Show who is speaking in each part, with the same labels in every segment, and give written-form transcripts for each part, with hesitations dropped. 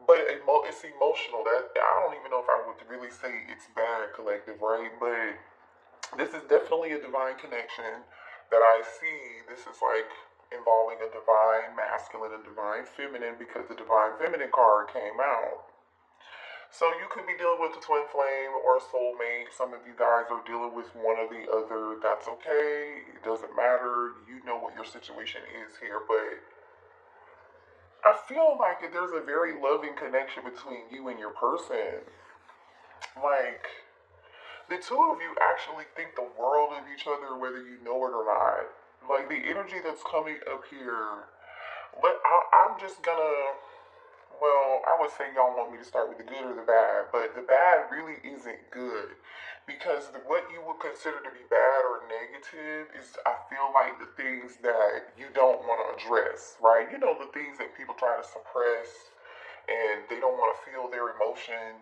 Speaker 1: but it's emotional. That I don't even know if I would really say it's bad, collective, right? But this is definitely a divine connection that I see. This is like involving a divine masculine and divine feminine because the divine feminine card came out. So you could be dealing with a twin flame or a soulmate. Some of you guys are dealing with one or the other. That's okay. It doesn't matter. You know what your situation is here. But I feel like there's a very loving connection between you and your person. Like, the two of you actually think the world of each other, whether you know it or not. Like, the energy that's coming up here, I'm just gonna, well, I would say y'all want me to start with the good or the bad, but the bad really isn't good. Because what you would consider to be bad or negative is, I feel like, the things that you don't want to address, right? You know, the things that people try to suppress and they don't want to feel their emotion.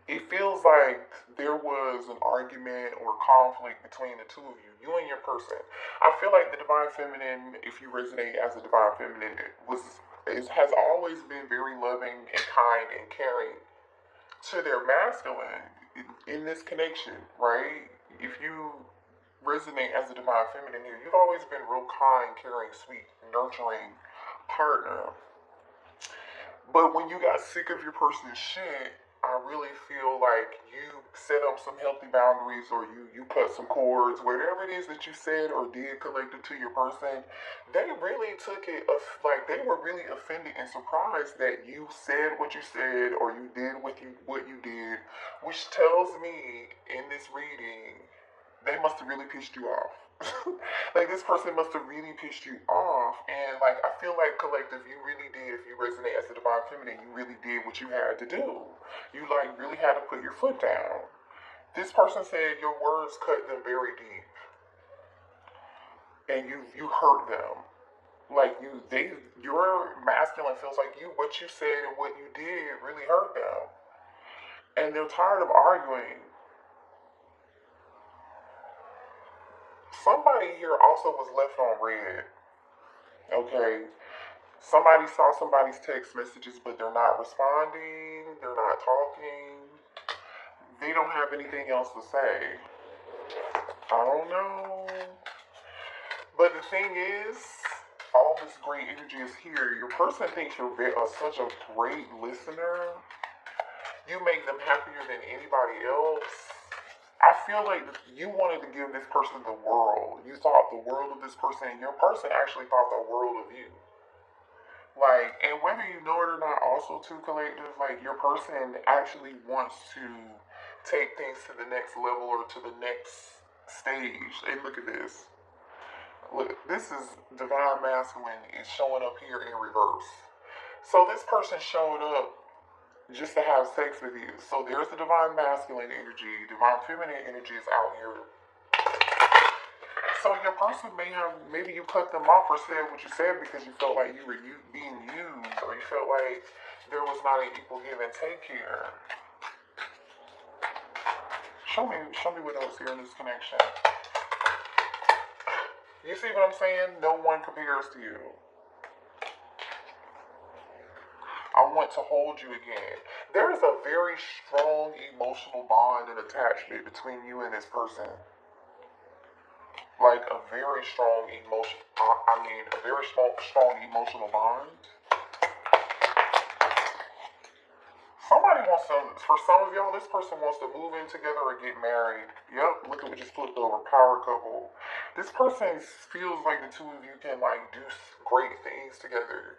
Speaker 1: It feels like there was an argument or conflict between the two of you and your person. I feel like the divine feminine, if you resonate as a divine feminine, has always been very loving and kind and caring to their masculine in this connection, right? If you resonate as a divine feminine here, you've always been real kind, caring, sweet, nurturing partner. But when you got sick of your person's shit, I really feel like you set up some healthy boundaries or you cut some cords, whatever it is that you said or did collective to your person, they really took it, like they were really offended and surprised that you said what you said or you did what you did, which tells me in this reading, they must have really pissed you off. Like this person must have really pissed you off, and like I feel like collective, you really did. If you resonate as the divine feminine, you really did what you had to do. You like really had to put your foot down. This person said your words cut them very deep, and you hurt them. Like your masculine feels like what you said and what you did really hurt them, and they're tired of arguing. Somebody here also was left on red. Okay, somebody saw somebody's text messages, but they're not responding, they're not talking, they don't have anything else to say. I don't know. But the thing is, all this great energy is here. Your person thinks you're such a great listener. You make them happier than anybody else. I feel like you wanted to give this person the world. You thought the world of this person, and your person actually thought the world of you. Like, and whether you know it or not, also too collective, like your person actually wants to take things to the next level or to the next stage. And look at this. Look, this is divine masculine is showing up here in reverse. So this person showed up just to have sex with you. So there's the divine masculine energy. Divine feminine energy is out here. So your person may have, maybe you cut them off or said what you said because you felt like you were being used, or you felt like there was not an equal give and take here. Show me what else here in this connection. You see what I'm saying? No one compares to you. I want to hold you again. There is a very strong emotional bond and attachment between you and this person. Like a very strong emotion. A very strong emotional bond. Somebody wants to, for some of y'all, this person wants to move in together or get married. Yep, look at what just flipped over. Power couple. This person feels like the two of you can like do great things together.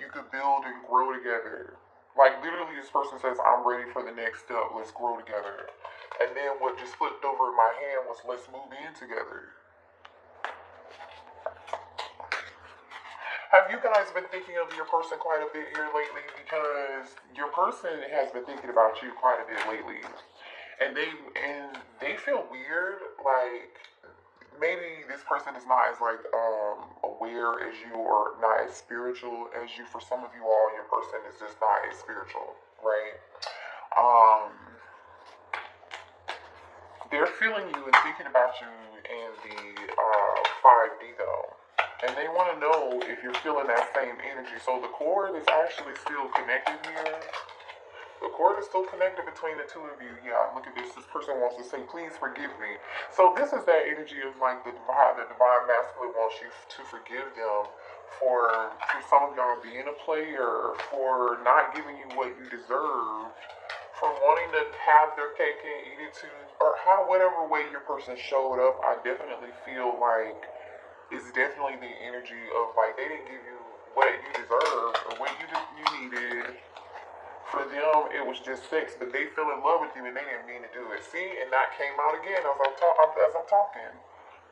Speaker 1: You could build and grow together. Like literally this person says, I'm ready for the next step. Let's grow together. And then what just flipped over in my hand was let's move in together. Have you guys been thinking of your person quite a bit here lately? Because your person has been thinking about you quite a bit lately. And they feel weird, like maybe this person is not as like aware as you or not as spiritual as you. For some of you all, your person is just not as spiritual, right? They're feeling you and thinking about you in the 5D though. And they want to know if you're feeling that same energy. So the cord is actually still connected here. The cord is still connected between the two of you. Yeah, look at this. This person wants to say, please forgive me. So this is that energy of like the divine masculine wants you to forgive them for some of y'all being a player, for not giving you what you deserve, for wanting to have their cake and eat it too, or how whatever way your person showed up. I definitely feel like it's definitely the energy of like they didn't give you what you deserved or what you needed. For them, it was just sex, but they fell in love with you and they didn't mean to do it. See, and that came out again as I'm talking.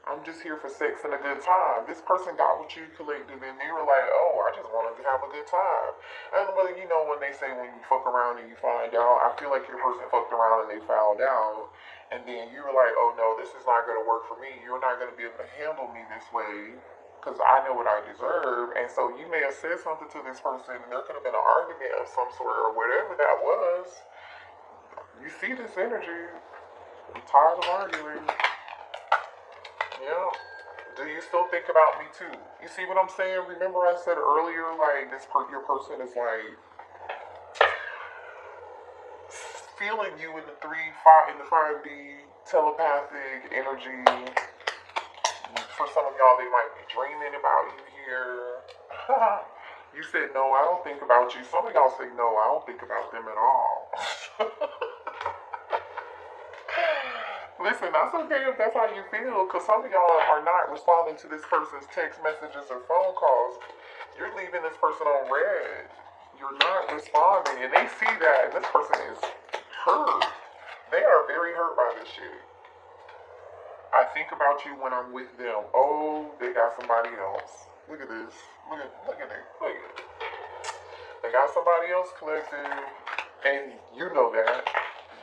Speaker 1: I'm just here for sex and a good time. This person got with you collective and they were like, oh, I just wanted to have a good time. And but you know when they say when you fuck around and you find out, I feel like your person fucked around and they found out. And then you were like, oh no, this is not going to work for me. You're not going to be able to handle me this way because I know what I deserve. And so you may have said something to this person and there could have been an argument of some sort or whatever that was. You see this energy. I'm tired of arguing. Yeah. Do you still think about me too? You see what I'm saying? Remember I said earlier, like your person is like feeling you in the 5D telepathic energy. For some of y'all, they might be dreaming about you here. You said no, I don't think about you. Some of y'all say no, I don't think about them at all. Listen, that's okay if that's how you feel, because some of y'all are not responding to this person's text messages or phone calls. You're leaving this person on red. You're not responding, and they see that, and this person is hurt. They are very hurt by this shit. I think about you when I'm with them. Oh, they got somebody else. Look at this. Look at it. They got somebody else collected, and you know that.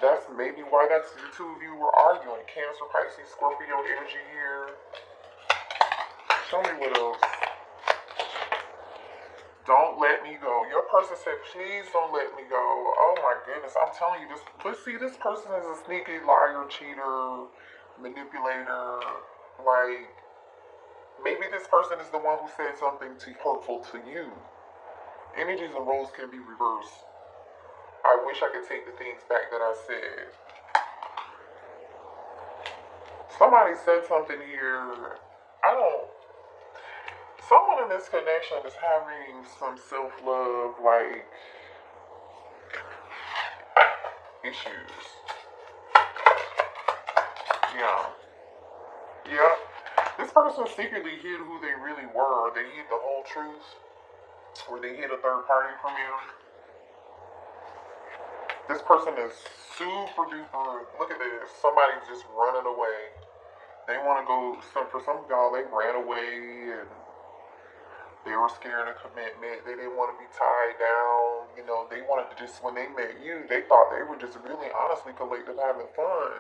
Speaker 1: That's maybe why the two of you were arguing. Cancer, Pisces, Scorpio energy here. Show me what else. Don't let me go. Your person said, please don't let me go. Oh my goodness, I'm telling you this. But see, this person is a sneaky liar, cheater, manipulator. Like, maybe this person is the one who said something hurtful to you. Energies and roles can be reversed. I wish I could take the things back that I said. Somebody said something here. Someone in this connection is having some self-love, like, issues. Yeah. This person secretly hid who they really were. They hid the whole truth. Or they hid a third party from you. This person is super duper. Look at this. Somebody's just running away. They want to go. For some of y'all, they ran away and they were scared of commitment. They didn't want to be tied down. You know, they wanted to just, when they met you, they thought they were just really honestly collective having fun.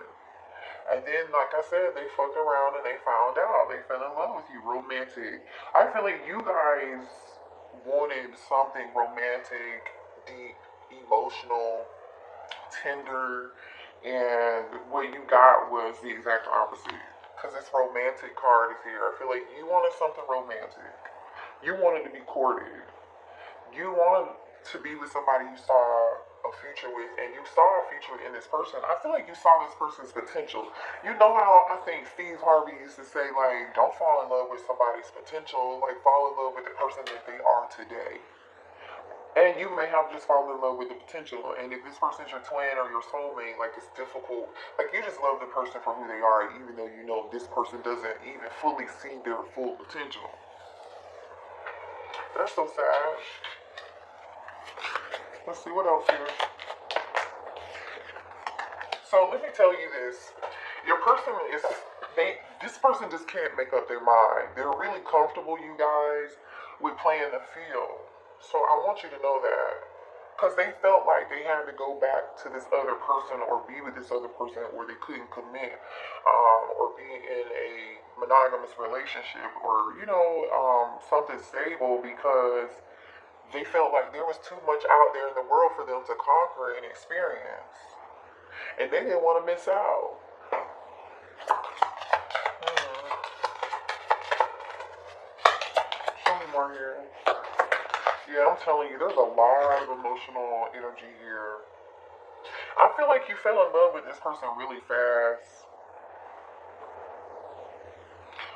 Speaker 1: And then, like I said, they fucked around and they found out. They fell in love with you. Romantic. I feel like you guys wanted something romantic, deep, emotional, tender, and what you got was the exact opposite. Because this romantic card is here. I feel like you wanted something romantic. You wanted to be courted. You wanted to be with somebody you saw a future with, and you saw a future in this person. I feel like you saw this person's potential. You know how I think Steve Harvey used to say, like, don't fall in love with somebody's potential, like fall in love with the person that they are today. And you may have just fallen in love with the potential. And if this person's your twin or your soulmate, like, it's difficult. Like, you just love the person for who they are, even though you know this person doesn't even fully see their full potential. That's so sad. Let's see what else here. So let me tell you this. Your person is, this person just can't make up their mind. They're really comfortable, you guys, with playing the field. So I want you to know that. Because they felt like they had to go back to this other person or be with this other person where they couldn't commit or be in a monogamous relationship or, you know, something stable because they felt like there was too much out there in the world for them to conquer and experience. And they didn't want to miss out. more here. Yeah, I'm telling you, there's a lot of emotional energy here. I feel like you fell in love with this person really fast.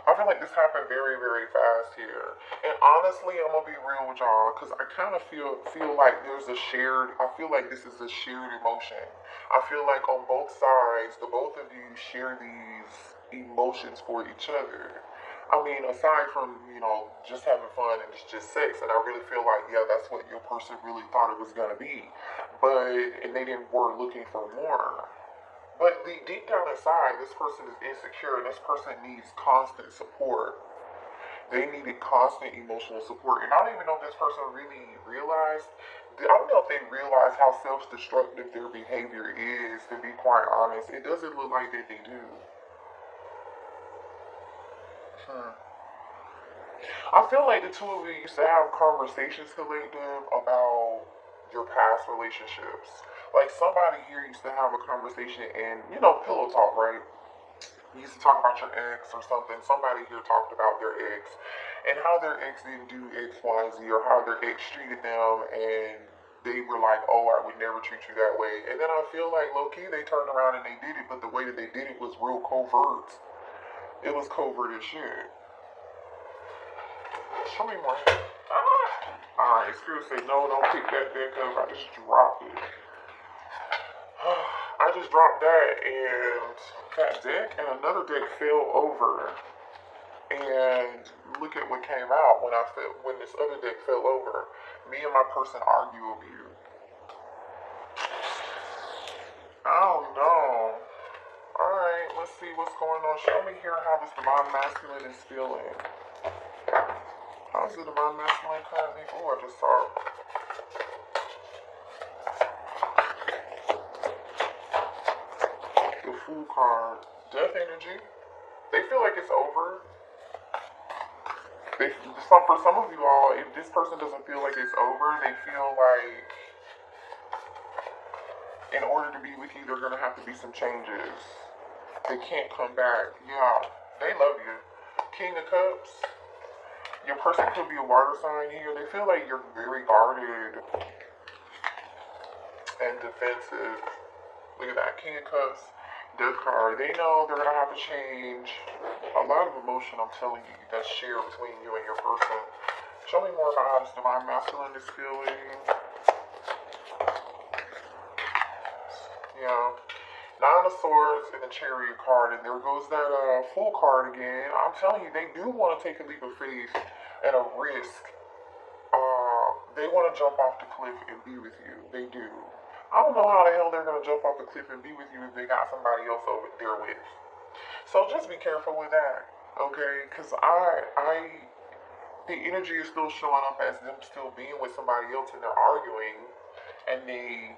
Speaker 1: I feel like this happened very, very fast here. And honestly, I'm gonna be real with y'all, because I kind of feel like there's a shared, I feel like this is a shared emotion. I feel like on both sides, the both of you share these emotions for each other. I mean, aside from, you know, just having fun and it's just sex, and I really feel like, yeah, that's what your person really thought it was gonna be. And they didn't were looking for more. But deep down inside, this person is insecure and this person needs constant support. They needed constant emotional support. And I don't even know if this person really realized, I don't know if they realize how self-destructive their behavior is, to be quite honest. It doesn't look like that they do. I feel like the two of you used to have conversations, collective, about your past relationships. Like somebody here used to have a conversation and, you know, pillow talk, right? You used to talk about your ex or something. Somebody here talked about their ex and how their ex didn't do X, Y, and Z, or how their ex treated them, and they were like, oh, I would never treat you that way. And then I feel like low-key they turned around and they did it, but the way that they did it was real covert. It was covert as shit. Show me more. Alright, Spirit say no, don't pick that deck up. I just dropped it. I just dropped that, and that deck and another deck fell over. And look at what came out when this other deck fell over. Me and my person argue over you. I don't know. Alright, let's see what's going on. Show me here how this divine masculine is feeling. How's the divine masculine currently? Oh, I just saw it. The Fool card. Death energy. They feel like it's over. For some of you all, if this person doesn't feel like it's over, they feel like in order to be with you, there are going to have to be some changes. They can't come back. Yeah, they love you. King of Cups. Your person could be a water sign here. They feel like you're very guarded and defensive. Look at that. King of Cups, Death card. They know they're going to have to change. A lot of emotion, I'm telling you, that's shared between you and your person. Show me more about how this divine masculine is feeling. Yeah. Nine of Swords and the Chariot card, and there goes that Fool card again. I'm telling you, they do want to take a leap of faith and a risk. They want to jump off the cliff and be with you. They do. I don't know how the hell they're going to jump off the cliff and be with you if they got somebody else over there with. So just be careful with that, okay? Because the energy is still showing up as them still being with somebody else and they're arguing, and the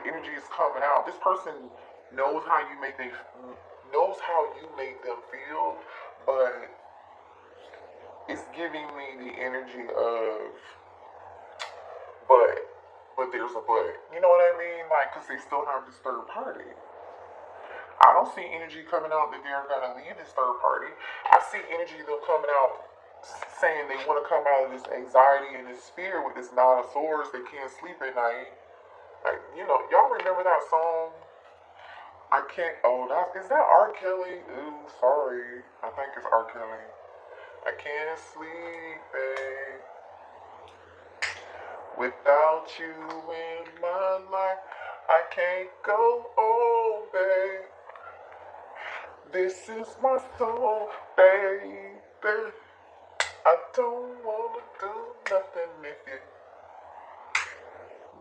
Speaker 1: energy is coming out. This person knows how you make them feel, but it's giving me the energy of but there's a but. You know what I mean? Like, because they still have this third party. I don't see energy coming out that they're going to leave this third party. I see energy them coming out saying they want to come out of this anxiety and this fear with this Nine of Swords. They can't sleep at night. Like, you know, y'all remember that song? I can't, is that R. Kelly? Ooh, sorry. I think it's R. Kelly. I can't sleep, babe, without you in my life. I can't go on, babe. This is my soul, baby. I don't wanna do nothing if you're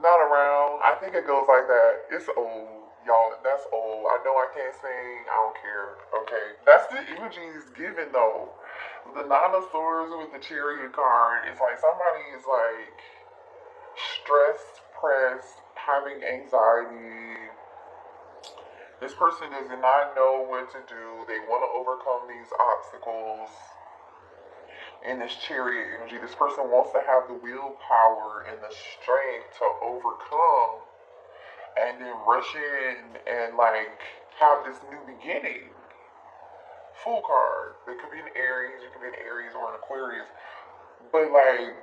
Speaker 1: not around. I think it goes like that. It's old, y'all. That's old. I know I can't sing. I don't care. Okay, that's the energy is given though. The Nine of Swords with the Chariot card. It's like somebody is like stressed, pressed, having anxiety. This person does not know what to do. They want to overcome these obstacles. In this Chariot energy, this person wants to have the willpower and the strength to overcome and then rush in and like have this new beginning. Fool card. It could be an Aries, it could be an Aries or an Aquarius. But like,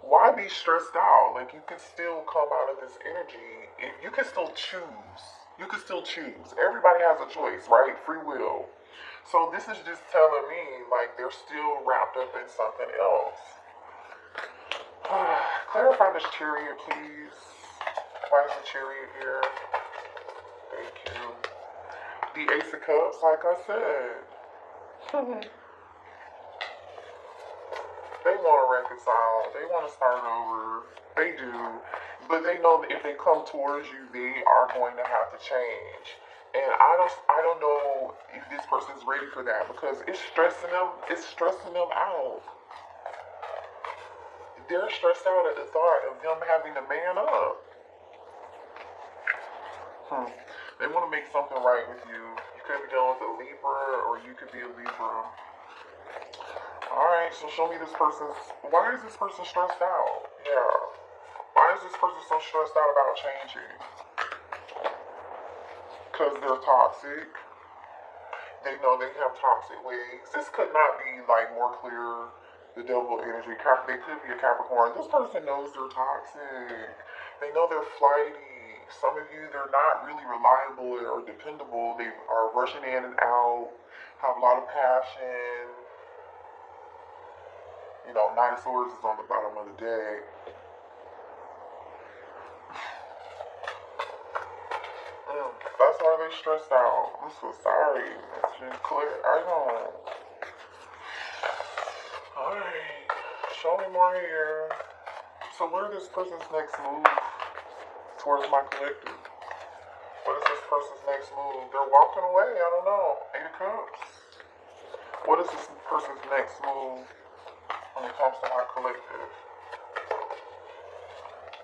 Speaker 1: why be stressed out? Like, you can still come out of this energy. If you can still choose. You can still choose. Everybody has a choice, right? Free will. So this is just telling me, like, they're still wrapped up in something else. Clarify this chariot, please. Why is the chariot here? Thank you. The Ace of Cups, like I said. They want to reconcile. They want to start over. They do. But they know that if they come towards you, they are going to have to change. And I don't know if this person's ready for that because it's stressing them. It's stressing them out. They're stressed out at the thought of them having to man up. They want to make something right with you. You could be dealing with a Libra, or you could be a Libra. Alright, so show me this person's... Why is this person stressed out? Yeah. Why is this person so stressed out about changing? Because they're toxic. They know they have toxic ways. This could not be, like, more clear. The devil energy. They could be a Capricorn. This person knows they're toxic. They know they're flighty. Some of you, they're not really reliable or dependable. They are rushing in and out. Have a lot of passion. You know, Knight of Swords is on the bottom of the deck. That's why they stressed out. I'm so sorry. It's just clear. I know. Alright. Show me more here. So what are this person's next move towards my collective? What is this person's next move? They're walking away. I don't know. Eight of Cups. What is this person's next move when it comes to my collective?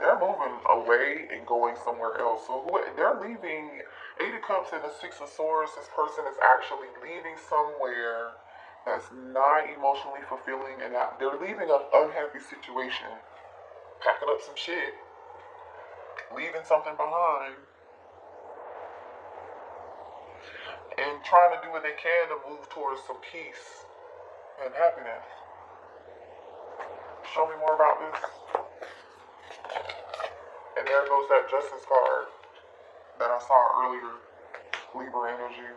Speaker 1: They're moving away and going somewhere else. So they're leaving. Eight of Cups and the Six of Swords. This person is actually leaving somewhere that's not emotionally fulfilling, and they're leaving an unhappy situation, packing up some shit, leaving something behind, and trying to do what they can to move towards some peace and happiness. Show me more about this. And there goes that Justice card that I saw earlier, Libra energy.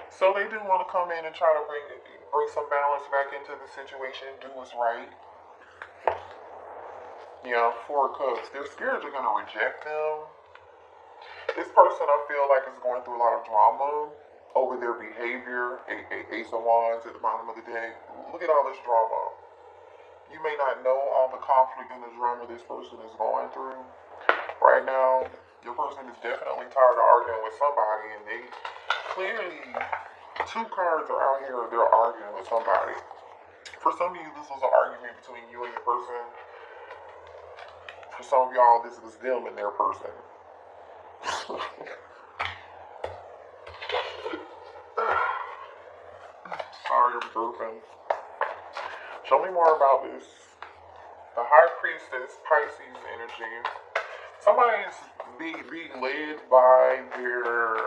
Speaker 1: So they do want to come in and try to bring some balance back into the situation, do what's right. Yeah, Four of Cups. Their spirits are going to reject them. This person, I feel like, is going through a lot of drama over their behavior. Ace of Wands at the bottom of the deck. Look at all this drama. You may not know all the conflict and the drama this person is going through. Right now, your person is definitely tired of arguing with somebody, and they clearly, two cards are out here, they're arguing with somebody. For some of you, this was an argument between you and your person. For some of y'all, this was them and their person. Sorry, I'm burping. Show me more about this. The High Priestess, Pisces energy. Somebody's being led by their,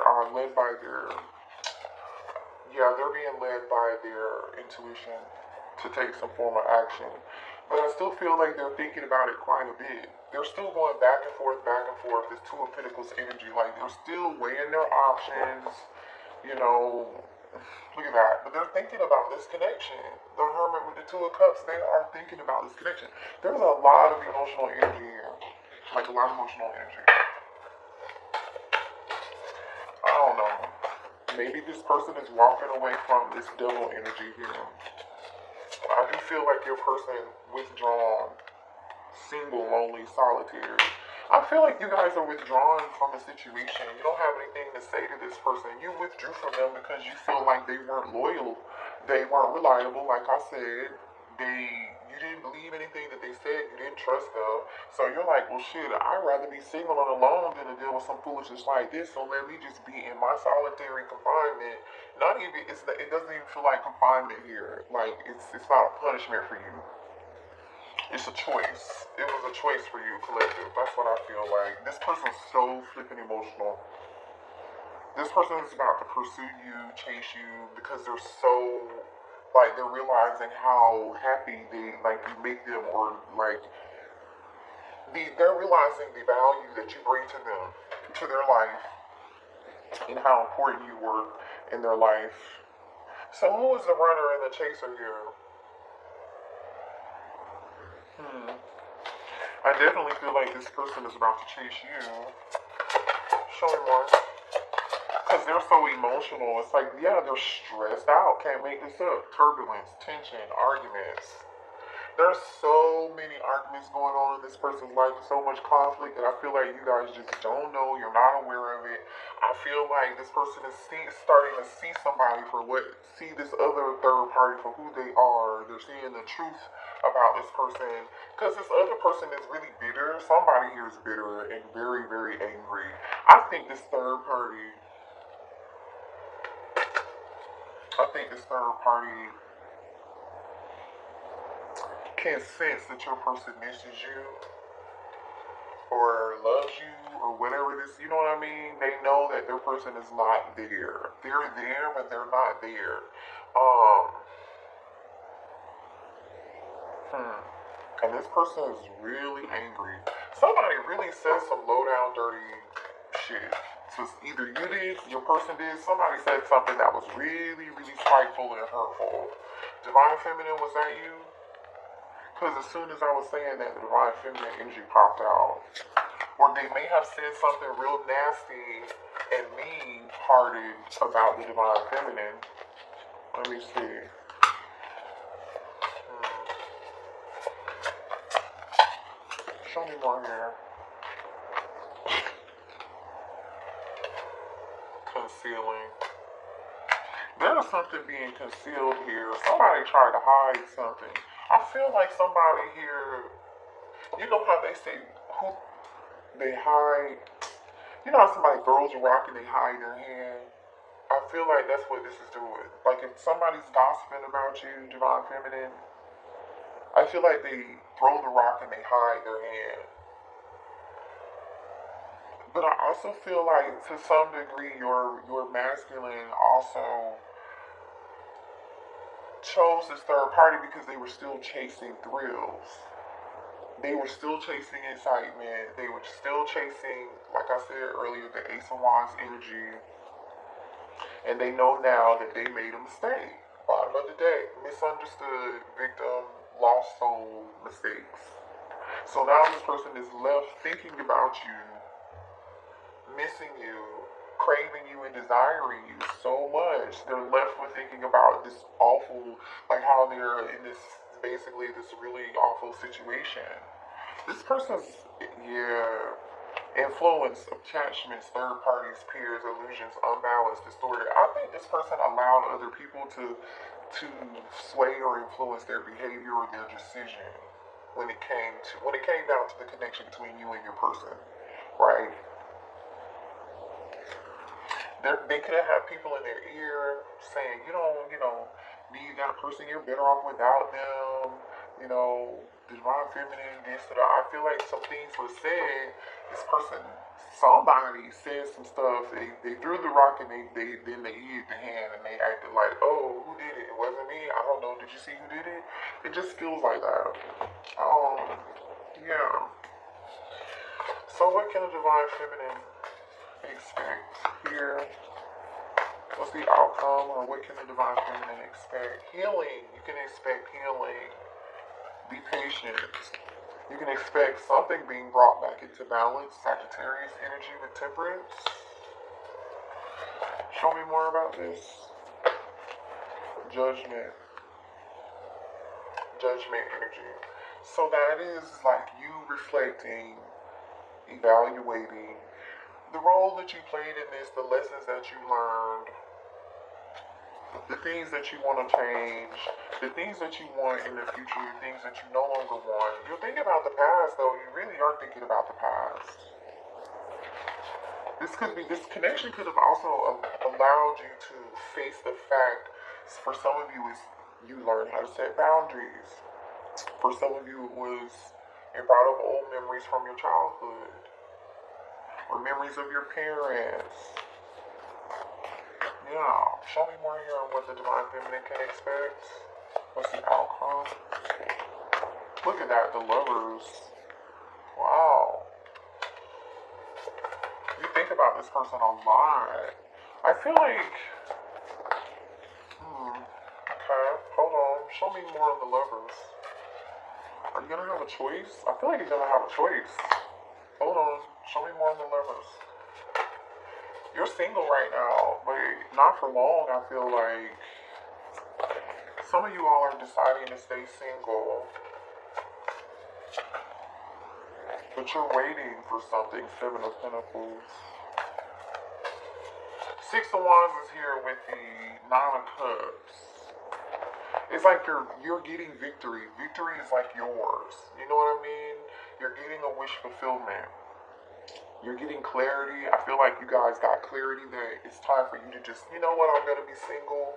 Speaker 1: they're being led by their intuition to take some form of action. But I still feel like they're thinking about it quite a bit. They're still going back and forth. This Two of Pentacles energy. Like, they're still weighing their options, you know. Look at that. But they're thinking about this connection. The Hermit with the Two of Cups, they are thinking about this connection. There's a lot of emotional energy here. Like, a lot of emotional energy. I don't know. Maybe this person is walking away from this devil energy here. I do feel like your person withdrawn, single, lonely, solitary. I feel like you guys are withdrawn from the situation. You don't have anything to say to this person. You withdrew from them because you feel like they weren't loyal. They weren't reliable, like I said. You didn't believe anything that they said. You didn't trust them. So you're like, well, shit, I'd rather be single and alone than to deal with some foolishness like this. So let me just be in my solitary confinement. It doesn't even feel like confinement here. Like, it's not a punishment for you. It's a choice. It was a choice for you, collective. That's what I feel like. This person's so flipping emotional. This person is about to pursue you, chase you, because they're so Like they're realizing how happy they like you make them, or like they're realizing the value that you bring to them, to their life, and how important you were in their life. So who is the runner and the chaser here? I definitely feel like this person is about to chase you. Show me more. Because they're so emotional. It's like, yeah, they're stressed out. Can't make this up. Turbulence, tension, arguments. There's so many arguments going on in this person's life, so much conflict, and I feel like you guys just don't know, you're not aware of it. I feel like this person is starting to see somebody for see this other third party for who they are. They're seeing the truth about this person, because this other person is really bitter. Somebody here is bitter and very, very angry. I think this third party can sense that your person misses you or loves you or whatever it is, you know what I mean? They know that their person is not there. They're there, but they're not there. And this person is really angry. Somebody really said some low down dirty shit. So either you did, your person did, somebody said something that was really, really spiteful and hurtful. Divine Feminine, was that you? Because as soon as I was saying that, the Divine Feminine energy popped out. Or they may have said something real nasty and mean-hearted about the Divine Feminine. Let me see. Show me more here. Concealing. There's something being concealed here. Somebody tried to hide something. I feel like somebody here, you know how they say who they hide. You know how somebody throws a rock and they hide their hand? I feel like that's what this is doing. Like if somebody's gossiping about you, Divine Feminine, I feel like they throw the rock and they hide their hand. But I also feel like to some degree your masculine also chose this third party because they were still chasing thrills. They were still chasing excitement. They were still chasing, like I said earlier, the Ace of Wands energy. And they know now that they made a mistake. Bottom of the day, misunderstood, victim, lost soul mistakes. So now this person is left thinking about you, missing you, craving you and desiring you so much. They're left with thinking about this awful, like how they're in this, basically this really awful situation. This person's, influence, attachments, third parties, peers, illusions, unbalanced, distorted. I think this person allowed other people to sway or influence their behavior or their decision when it came down to the connection between you and your person, right? They could have had people in their ear saying, you don't, need that person, you're better off without them, Divine Feminine, this, that. I feel like some things were said, somebody said some stuff, they threw the rock and then they hid the hand and they acted like, oh, who did it? It wasn't me, I don't know, did you see who did it? It just feels like that. Yeah. So what can a Divine Feminine expect here? What's the outcome, or what can the Divine Feminine expect? Healing. You can expect healing. Be patient. You can expect something being brought back into balance. Sagittarius energy with Temperance. Show me more about this. Judgment. Judgment energy. So that is like you reflecting, evaluating the role that you played in this, the lessons that you learned, the things that you want to change, the things that you want in the future, the things that you no longer want. You're thinking about the past, though. You really are thinking about the past. This connection could have also allowed you to face the fact, for some of you, is you learned how to set boundaries. For some of you, it brought up old memories from your childhood, or memories of your parents. Yeah, show me more here on what the divine feminine can expect. What's the outcome? Look at that, the lovers. Wow. You think about this person a lot. I feel like, okay, hold on. Show me more of the lovers. Are you gonna have a choice? I feel like you're gonna have a choice. Hold on. Show me more of the lovers. You're single right now, but not for long. I feel like some of you all are deciding to stay single, but you're waiting for something. 7 of Pentacles. 6 of Wands is here with the 9 of Cups. It's like you're getting victory. Victory is like yours. You know what I mean? You're getting a wish fulfillment. You're getting clarity. I feel like you guys got clarity that it's time for you to just, you know what, I'm going to be single.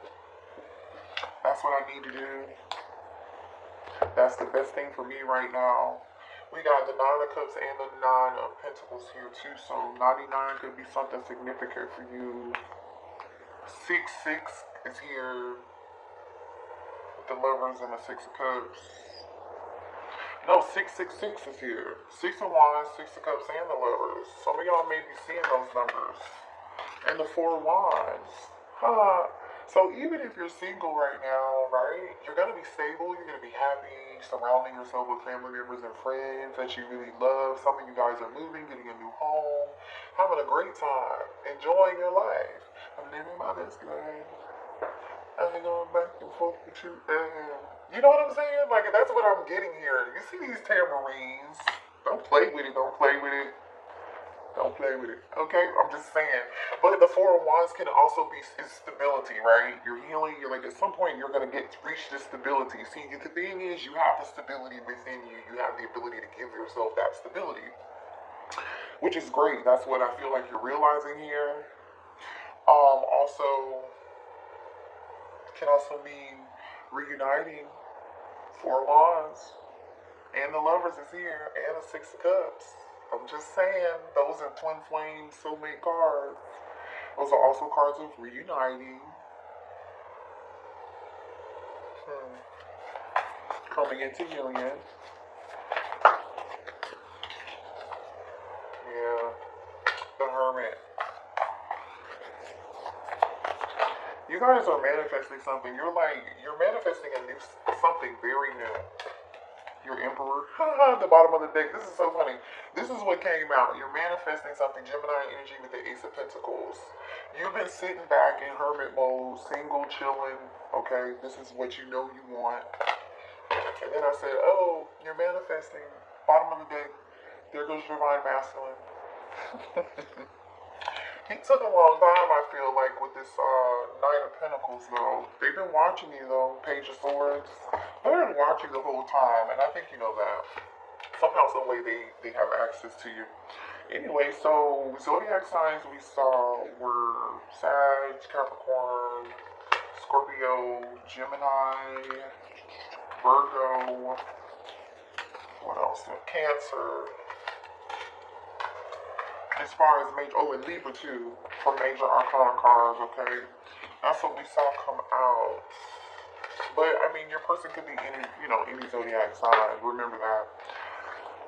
Speaker 1: That's what I need to do. That's the best thing for me right now. We got the 9 of Cups and the 9 of Pentacles here too. So 99 could be something significant for you. 6-6 is here with the lovers and the 6 of Cups. No, 666 is here. 6 of Wands, 6 of Cups, and the lovers. Some of y'all may be seeing those numbers. And the 4 of Wands. So even if you're single right now, right, you're going to be stable, you're going to be happy, surrounding yourself with family members and friends that you really love. Some of you guys are moving, getting a new home, having a great time, enjoying your life. I'm living my best life. I'm going back and forth with you. You know what I'm saying? Like, that's what I'm getting here. You see these tamarines. Don't play with it. Don't play with it. Don't play with it. Okay? I'm just saying. But the 4 of Wands can also be stability, right? You're healing. You're like, at some point, you're going to reach this stability. See, the thing is, you have the stability within you. You have the ability to give yourself that stability, which is great. That's what I feel like you're realizing here. Also, can also mean reuniting. 4 Wands and the lovers is here, and the 6 of Cups. I'm just saying, those are twin flame soulmate cards. Those are also cards of reuniting. Coming into union. Yeah. The Hermit. You guys are manifesting something. You're manifesting something very new. Your Emperor. The bottom of the deck. This is so funny. This is what came out. You're manifesting something. Gemini energy with the Ace of Pentacles. You've been sitting back in hermit mode, single, chilling. Okay, this is what you know you want. And then I said, oh, you're manifesting. Bottom of the deck. There goes Divine Masculine. He took a long time, I feel like, with this 9 of Pentacles, though. They've been watching you, though. Page of Swords. They've been watching the whole time, and I think you know that. Somehow, some way, they have access to you. Anyway, so zodiac signs we saw were Sag, Capricorn, Scorpio, Gemini, Virgo. What else? Cancer. As far as major, and Libra too, for major arcana cards, okay? That's what we saw come out. But, I mean, your person could be any zodiac sign, remember that.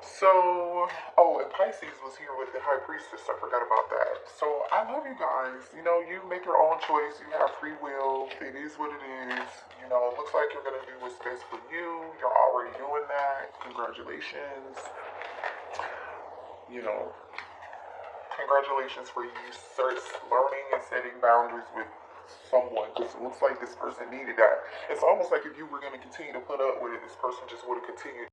Speaker 1: So, and Pisces was here with the High Priestess, I forgot about that. So, I love you guys. You know, you make your own choice, you have free will, it is what it is. You know, it looks like you're going to do what's best for you. You're already doing that. Congratulations. You know, congratulations for you learning and setting boundaries with someone. Just looks like this person needed that. It's almost like if you were going to continue to put up with it, this person just would have continued